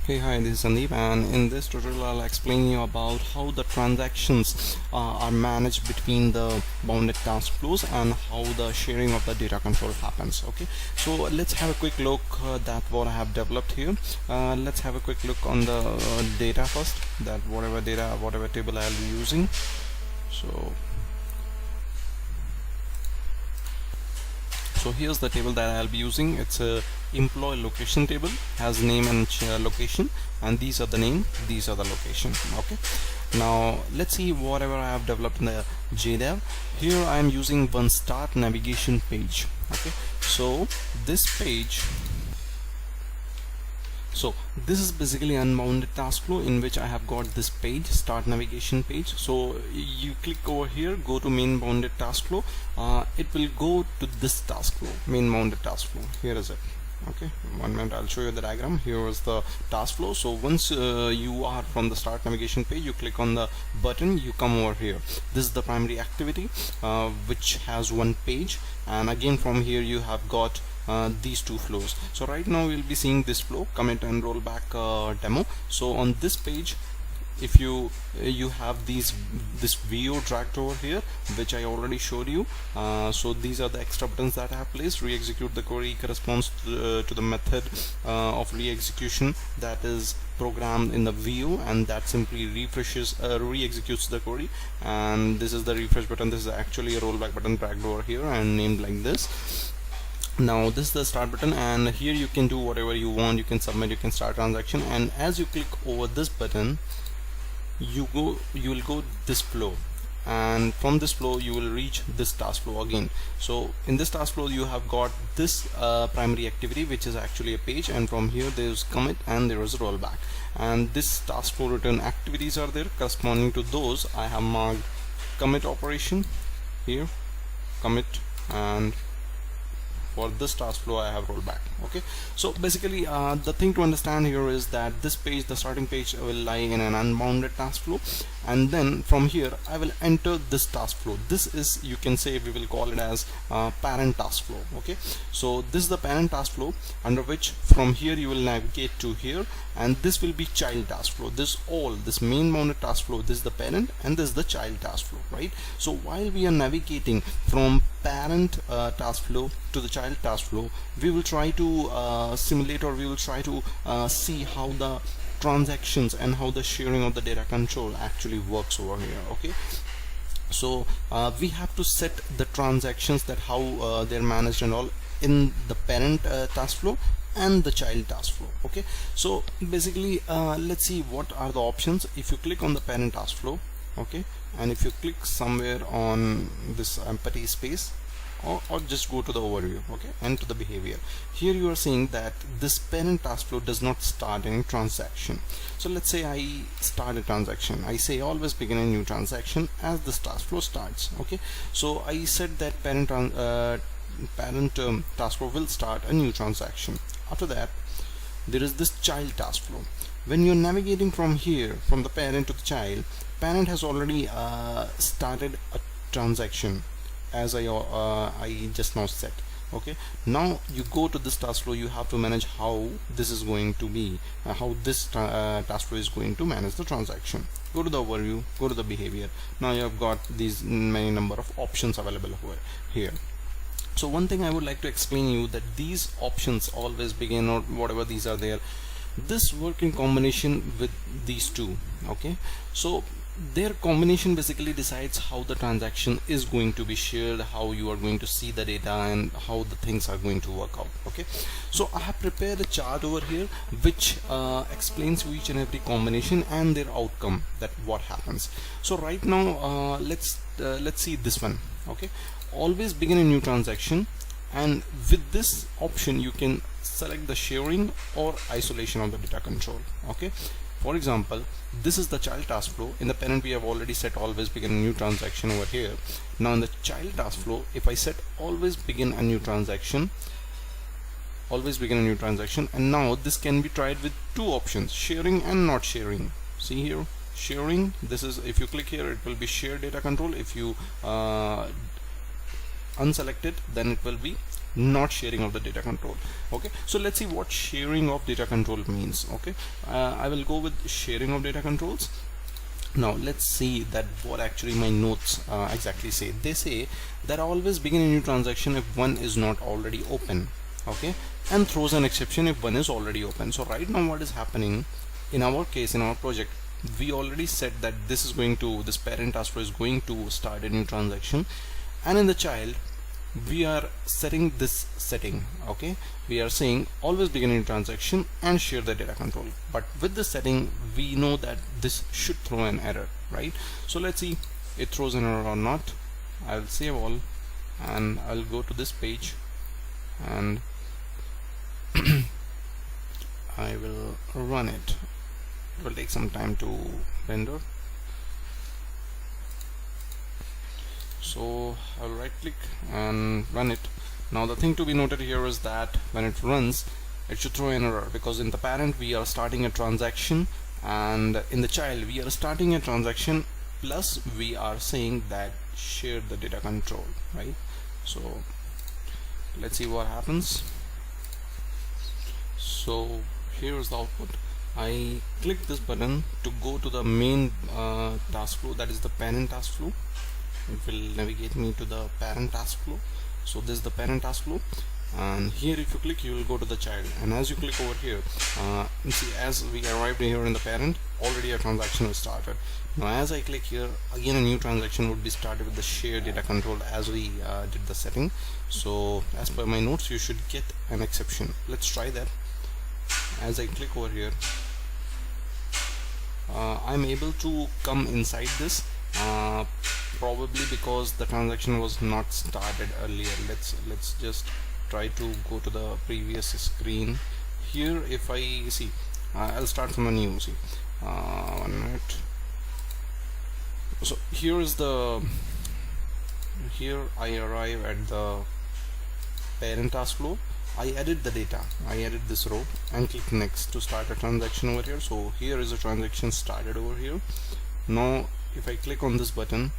Hey, hi, this is Sandeep, and in this tutorial I'll explain you about how the transactions are managed between the bounded task flows and how the sharing of the data control happens. Okay, so let's have a quick look that what I have developed here. Let's have a quick look on the data first, that whatever table I'll be using. So here's the table that I'll be using. It's a employee location table, has name and location, and these are the name, these are the location. Okay, now let's see whatever I have developed in the JDAV. Here I am using one start navigation page. Okay, so this page, so this is basically unbounded task flow in which I have got this page, start navigation page. So you click over here, go to main bounded task flow. It will go to this task flow, main bounded task flow. Here is it. Okay, 1 minute, I'll show you the diagram. Here is the task flow. So once you are from the start navigation page, you click on the button, you come over here. This is the primary activity which has one page, and again from here you have got these two flows. So right now we'll be seeing this flow, commit and rollback demo. So on this page, if you have this VO dragged over here, which I already showed you. So these are the extra buttons that I have placed. Re-execute the query corresponds to the method of re-execution that is programmed in the VO, and that simply refreshes re-executes the query. And this is the refresh button. This is actually a rollback button dragged over here and named like this. Now this is the start button, and here you can do whatever you want. You can submit, you can start transaction, and as you click over this button, you will go this flow, and from this flow you will reach this task flow again. So in this task flow you have got this primary activity, which is actually a page, and from here there is commit and there is a rollback, and this task flow return activities are there. Corresponding to those, I have marked commit operation here, commit, and for this task flow I have rollback. Okay, so basically the thing to understand here is that this page, the starting page, will lie in an unbounded task flow, and then from here I will enter this task flow. This is, you can say, we will call it as parent task flow. Okay, so this is the parent task flow, under which from here you will navigate to here, and this will be child task flow. This main bounded task flow, this is the parent and this is the child task flow, right? So while we are navigating from parent task flow to the child task flow, we will try to simulate, or we will try to see how the transactions and how the sharing of the data control actually works over here. Okay, so we have to set the transactions, that how they're managed and all, in the parent task flow and the child task flow. Okay, so basically let's see what are the options. If you click on the parent task flow, okay, and if you click somewhere on this empty space, or just go to the overview, okay, and to the behavior, here you are seeing that this parent task flow does not start any transaction. So let's say I start a transaction. I say always begin a new transaction as this task flow starts. Okay, so I said that parent task flow will start a new transaction. After that, there is this child task flow. When you're navigating from here, from the parent to the child, parent has already started a transaction, as I just now said. Okay, now you go to this task flow. You have to manage how this is going to be, how this task flow is going to manage the transaction. Go to the overview, go to the behavior. Now you have got these many number of options available over here. So one thing I would like to explain you, that these options always begin, or whatever these are there, this work in combination with these two. Okay, so their combination basically decides how the transaction is going to be shared, how you are going to see the data, and how the things are going to work out. Okay, so I have prepared a chart over here which explains each and every combination and their outcome, that what happens. So right now let's see this one. Okay, always begin a new transaction, and with this option you can select the sharing or isolation of the data control. Okay, for example, this is the child task flow. In the parent we have already set always begin a new transaction over here. Now in the child task flow, if I set always begin a new transaction, and now this can be tried with two options, sharing and not sharing. See here, sharing, this is, if you click here, it will be share data control. If you unselect it, then it will be not sharing of the data control. Okay, so let's see what sharing of data control means. Okay, I will go with sharing of data controls. Now let's see that what actually my notes exactly say. They say that always begin a new transaction if one is not already open, okay, and throws an exception if one is already open. So right now what is happening in our case, in our project, we already said that this parent task flow is going to start a new transaction, and in the child we are setting this setting. Okay, we are saying always begin a new transaction and share the data control, but with the setting we know that this should throw an error, right? So let's see it throws an error or not. I'll save all and I'll go to this page and I will run it. It will take some time to render. So I'll right click and run it. Now the thing to be noted here is that when it runs, it should throw an error, because in the parent we are starting a transaction and in the child we are starting a transaction plus we are saying that share the data control, right? So let's see what happens. So here is the output. I click this button to go to the main task flow, that is the parent task flow. It will navigate me to the parent task flow. So this is the parent task flow, and here if you click you will go to the child, and as you click over here, you see as we arrived here in the parent, already a transaction was started. Now as I click here, again a new transaction would be started with the share data control as we did the setting. So as per my notes you should get an exception. Let's try that. As I click over here, I'm able to come inside this, probably because the transaction was not started earlier. Let's just try to go to the previous screen. Here if I see, I'll start from a new, see, 1 minute. So here I arrive at the parent task flow. I edit the data, I edit this row and click next to start a transaction over here. So here is a transaction started over here. Now if I click on this button,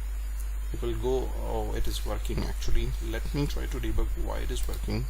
it will go, oh, it is working actually. Let me try to debug why it is working.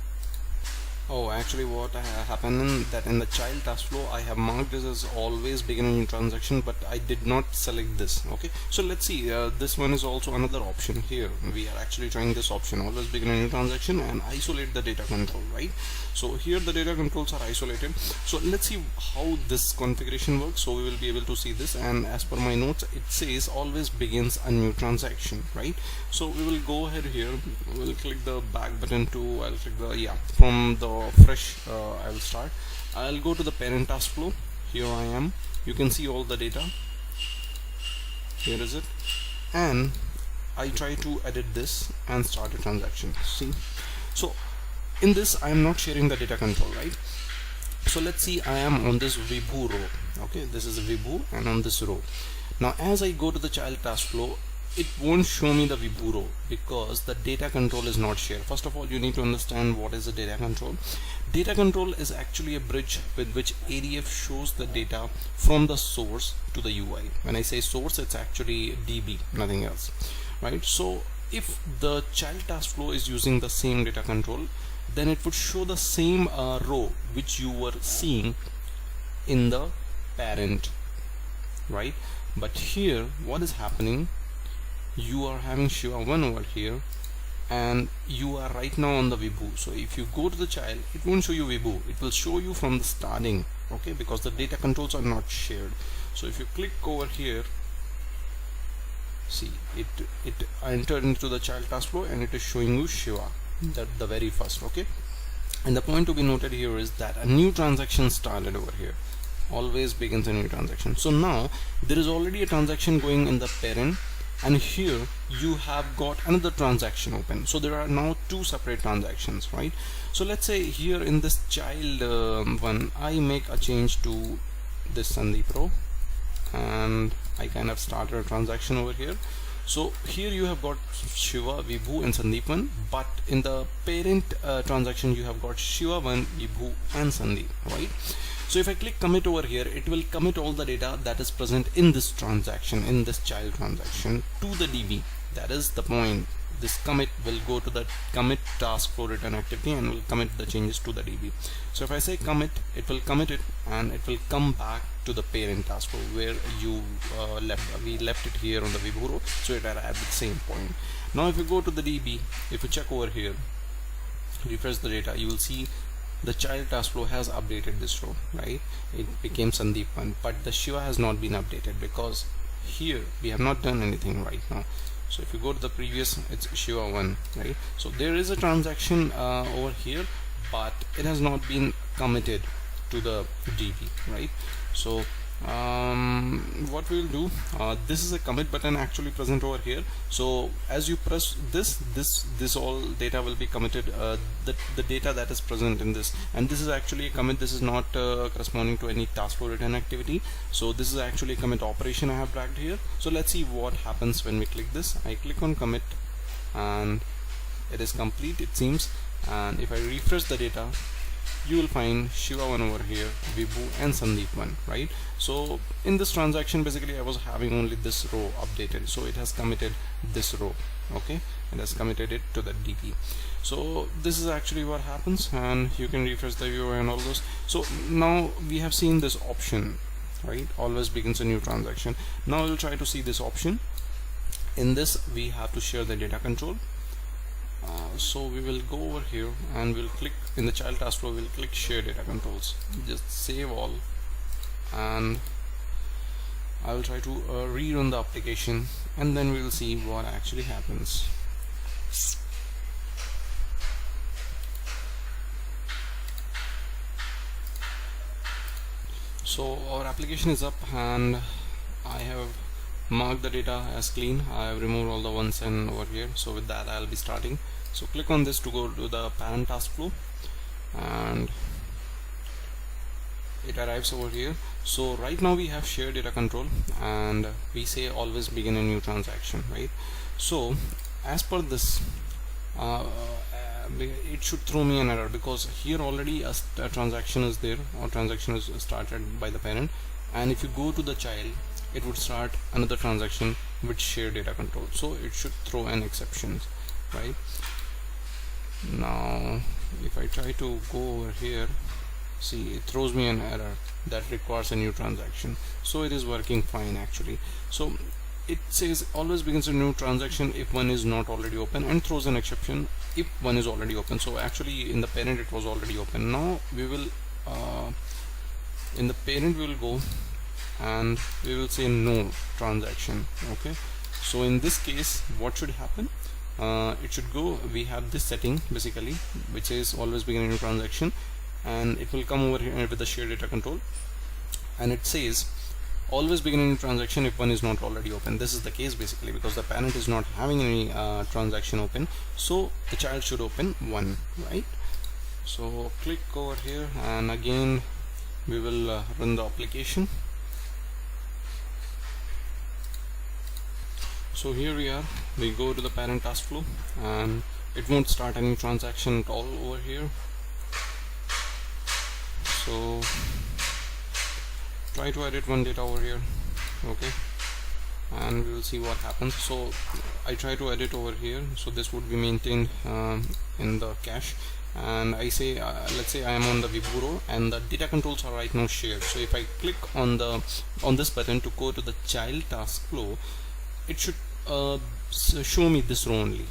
Oh, actually what happened in that in the child task flow I have marked this as always begin a new transaction, but I did not select this. Okay, so let's see, this one is also another option. Here we are actually trying this option, always begin a new transaction and isolate the data control, right? So here the data controls are isolated. So let's see how this configuration works. So we will be able to see this, and as per my notes it says always begins a new transaction, right? So we will go ahead here, we'll click the back button to, I'll click the, from the fresh, I will start. I'll go to the parent task flow. Here I am, you can see all the data, here is it, and I try to edit this and start a transaction. See, so in this I am not sharing the data control, right? So let's see, I am on this Vibhu row. Okay, this is a Vibhu and on this row. Now as I go to the child task flow, it won't show me the Vibhu row because the data control is not shared. First of all, you need to understand what is the data control. Data control is actually a bridge with which ADF shows the data from the source to the UI. When I say source, it's actually DB, nothing else, right? So if the child task flow is using the same data control, then it would show the same row which you were seeing in the parent, right? But here what is happening, you are having Shiva 1 over here and you are right now on the Vibhu. So if you go to the child, it won't show you Vibhu, it will show you from the starting, okay, because the data controls are not shared. So if you click over here, see it entered into the child task flow and it is showing you Shiva, that the very first. Okay, and the point to be noted here is that a new transaction started over here, always begins a new transaction. So now there is already a transaction going in the parent, and here you have got another transaction open. So there are now two separate transactions, right? So let's say here in this child one, I make a change to this Sandeep row and I kind of started a transaction over here. So here you have got Shiva, Vibhu and Sandeep 1, but in the parent transaction you have got Shiva 1, Vibhu and Sandeep, right? So if I click commit over here, it will commit all the data that is present in this transaction, in this child transaction, to the DB. That is the point. this commit will go to the commit task flow return activity and will commit the changes to the DB. So if I say commit, it will commit it and it will come back to the parent task flow where you we left it here on the Viburo, so it arrived at the same point. Now if you go to the DB, if you check over here, refresh the data, you will see the child task flow has updated this row, right? It became Sandeep 1, but the Shiva has not been updated because here we have not done anything right now. So if you go to the previous, it's Shiva 1, right? So there is a transaction over here, but it has not been committed to the DB, right? So what we will do, this is a commit button actually present over here. So as you press this all data will be committed, the data that is present in this, and this is actually a commit. This is not corresponding to any task flow return activity, so this is actually a commit operation I have dragged here. So let's see what happens when we click this. I click on commit and it is complete, it seems. And if I refresh the data, you will find Shiva 1 over here, Vibhu and Sandeep 1, right? So in this transaction basically I was having only this row updated, so it has committed this row, okay, it has committed it to the DB. So this is actually what happens, and you can refresh the viewer and all those. So now we have seen this option, right? Always begins a new transaction. Now we'll try to see this option. In this we have to share the data control. So we will go over here and we'll click in the child task flow, we'll click share data controls, just save all, and I will try to rerun the application, and then we will see what actually happens. So our application is up and I have marked the data as clean. I have removed all the ones and over here. So with that I'll be starting. So click on this to go to the parent task flow and it arrives over here. So right now we have shared data control and we say always begin a new transaction, right? So as per this it should throw me an error because here already a transaction is there, or transaction is started by the parent, and if you go to the child it would start another transaction with shared data control, so it should throw an exception, right? Now if I try to go over here, see, it throws me an error that requires a new transaction. So it is working fine actually. So it says always begins a new transaction if one is not already open, and throws an exception if one is already open. So actually in the parent it was already open. Now we will in the parent we will go and we will say no transaction, okay? So in this case what should happen, it should go, we have this setting basically which is always begin a new transaction, and it will come over here with the shared data control, and it says always begin a new transaction if one is not already open. This is the case basically because the parent is not having any transaction open, so the child should open one, right? So click over here and again we will run the application. So here we are, we go to the parent task flow and it won't start any transaction at all over here. So try to edit one data over here, okay, and we will see what happens. So I try to edit over here, so this would be maintained in the cache, and I say let's say I am on the Viburo and the data controls are right now shared. So if I click on this button to go to the child task flow, it should show me this row only.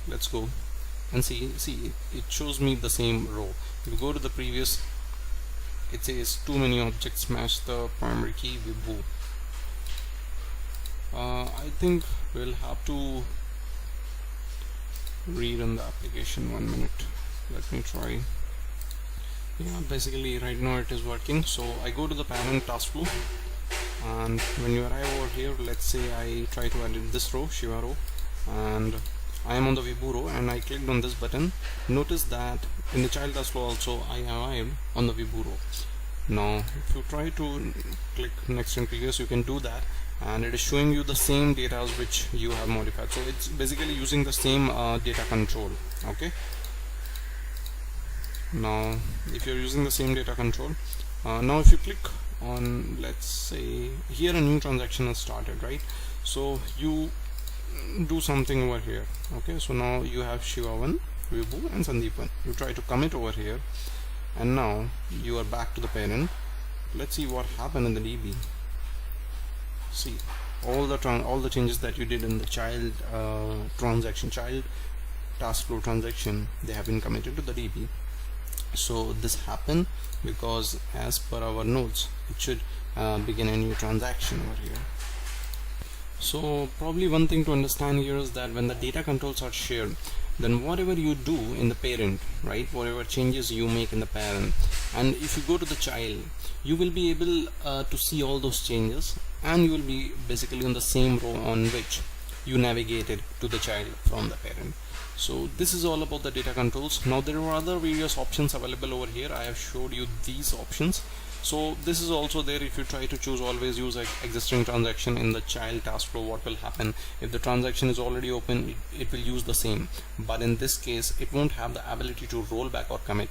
Let's go and see it shows me the same row. If you go to the previous, it says too many objects match the primary key Vibhu. I think we'll have to rerun the application. 1 minute, let me try. Yeah, basically right now it is working. So I go to the parent task flow, and when you arrive over here, let's say I try to edit this row, Shiva row, and I am on the Vibhu row and I clicked on this button. Notice that in the child task flow also I arrived on the Vibhu row. Now if you try to click next and previous, you can do that, and it is showing you the same data which you have modified. So it's basically using the same data control, okay? Now if you're using the same data control, now if you click on, let's say here, a new transaction has started, right? So you do something over here. Okay, so now you have Shiva1, Vibhu and Sandeep1. You try to commit over here, and now you are back to the parent. Let's see what happened in the DB. See, all the changes that you did in the child child task flow transaction, they have been committed to the DB. So this happened because as per our notes, it should begin a new transaction over here. So probably one thing to understand here is that when the data controls are shared, then whatever you do in the parent, right, whatever changes you make in the parent, and if you go to the child, you will be able to see all those changes, and you will be basically on the same row on which you navigated to the child from the parent. So this is all about the data controls. Now there are other various options available over here. I have showed you these options. So this is also there. If you try to choose always use existing transaction in the child task flow, what will happen if the transaction is already open? It will use the same, but in this case it won't have the ability to roll back or commit.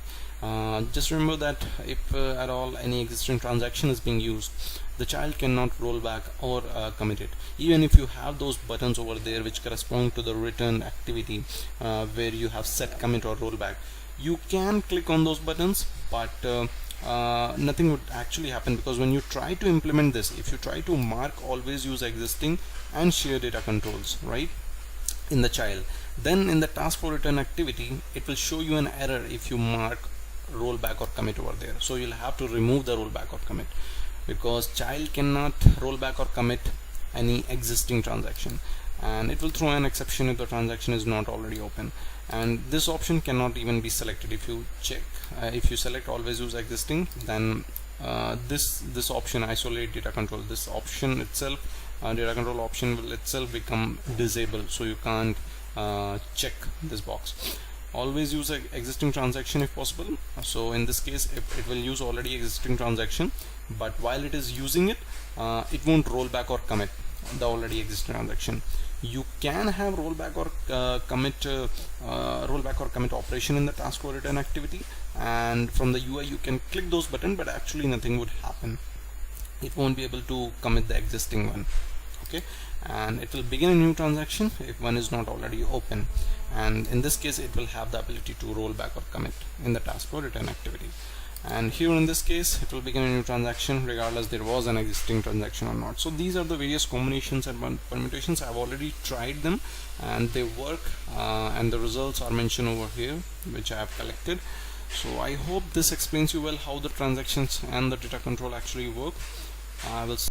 Just remember that if at all any existing transaction is being used, the child cannot roll back or commit it. Even if you have those buttons over there which correspond to the written activity where you have set commit or rollback, you can click on those buttons, but nothing would actually happen, because when you try to implement this, if you try to mark always use existing and share data controls, right, in the child, then in the task flow return activity it will show you an error if you mark rollback or commit over there. So you'll have to remove the rollback or commit, because child cannot roll back or commit any existing transaction, and it will throw an exception if the transaction is not already open. And this option cannot even be selected. If you check, if you select always use existing, then this option isolate data control, this option itself, data control option will itself become disabled, so you can't check this box. Always use existing transaction if possible. So in this case, if it will use already existing transaction, but while it is using it, it won't roll back or commit the already existing transaction. You can have rollback or commit operation in the task flow return activity, and from the UI you can click those buttons, but actually nothing would happen. It won't be able to commit the existing one. Okay, and it will begin a new transaction if one is not already open, and in this case it will have the ability to roll back or commit in the task flow return activity. And here in this case it will begin a new transaction regardless there was an existing transaction or not. So these are the various combinations and permutations. I have already tried them and they work, and the results are mentioned over here which I have collected. So I hope this explains you well how the transactions and the data control actually work. I will